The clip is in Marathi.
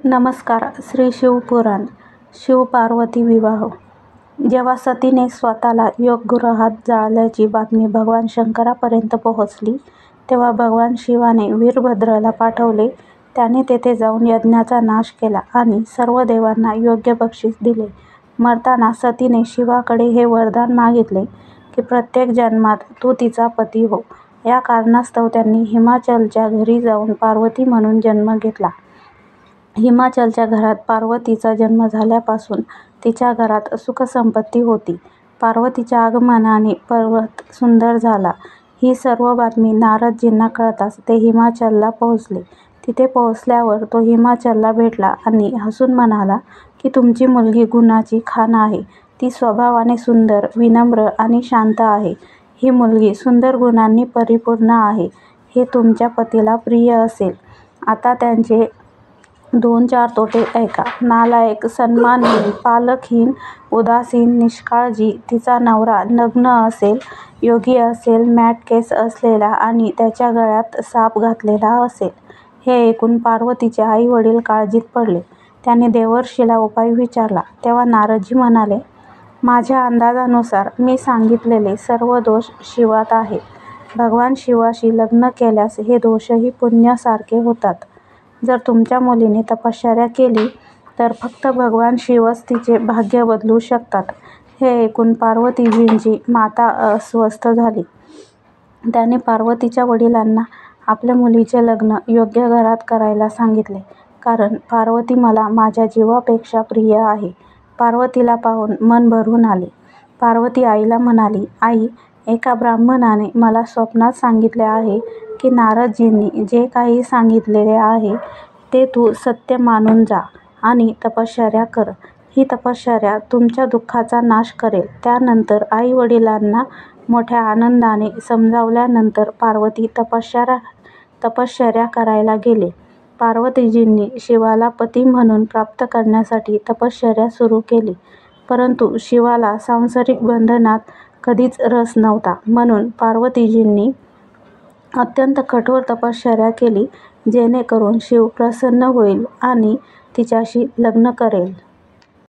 नमस्कार. श्री शिवपुराण. शिव-पार्वती विवाह. जेव्हा सतीने स्वतःला योगगृहात जाळल्याची बातमी भगवान शंकरापर्यंत पोहोचली, तेव्हा भगवान शिवाने वीरभद्राला पाठवले. त्याने तेथे जाऊन यज्ञाचा नाश केला आणि सर्व देवांना योग्य बक्षीस दिले. मरताना सतीने शिवाकडे हे वरदान मागितले की प्रत्येक जन्मात तू तिचा पती हो. या कारणास्तव त्यांनी हिमाचलच्या घरी जाऊन पार्वती म्हणून जन्म घेतला. हिमाचलच्या घरात पार्वतीचा जन्म झाल्यापासून तिच्या घरात सुखसंपत्ती होती. पार्वतीच्या आगमनाने पर्वत सुंदर झाला. ही सर्व बातमी नारदजींना कळताच ते हिमाचलला पोहोचले. तिथे पोहोचल्यावर तो हिमाचलला भेटला आणि हसून म्हणाला की तुमची मुलगी गुणाची खान आहे. ती स्वभावाने सुंदर, विनम्र आणि शांत आहे. ही मुलगी सुंदर गुणांनी परिपूर्ण आहे. हे तुमच्या पतीला प्रिय असेल. आता त्यांचे 2-4 तोटे ऐका. नालायक, सन्मानहीन, पालकहीन, उदासीन, निष्काळजी. तिचा नवरा नग्न असेल, योगी असेल, मॅट केस असलेला आणि त्याच्या गळ्यात साप घातलेला असेल. हे ऐकून पार्वतीचे आई-वडील काळजीत पडले. त्यांनी देवर्षीला उपाय विचारला. तेव्हा नारदजी म्हणाले, माझ्या अंदाजानुसार मी सांगितलेले सर्व दोष शिवात आहेत. भगवान शिवाशी लग्न केल्यास हे दोषही पुण्यासारखे होतात. जर तुमच्या मुलीने तपश्चर्या केली तर फक्त भगवान शिवच तिचे भाग्य बदलू शकतात. हे ऐकून पार्वतीजींची माता अस्वस्थ झाली. त्याने पार्वतीच्या वडिलांना आपल्या मुलीचे लग्न योग्य घरात करायला सांगितले, कारण पार्वती मला माझ्या जीवापेक्षा प्रिय आहे. पार्वतीला पाहून मन भरून आले. पार्वती आईला म्हणाली, आई, एका ब्राह्मणाने मला स्वप्नात सांगितले आहे की नारदजींनी जे काही सांगितलेले आहे ते तू सत्य मानून जा आणि तपश्चर्या कर. ही तपश्चर्या तुमच्या दुःखाचा नाश करेल. त्यानंतर आई-वडिलांना मोठ्या आनंदाने समजावल्यानंतर पार्वती तपश्चर्या करायला गेले. पार्वतीजींनी शिवाला पती म्हणून प्राप्त करण्यासाठी तपश्चर्या सुरू केली. परंतु शिवाला सांसारिक बंधनात कधीच रस नव्हता. म्हणून पार्वतीजींनी अत्यंत कठोर तपश्चर्या केली, जेणेकरून शिव प्रसन्न होईल आणि तिच्याशी लग्न करेल.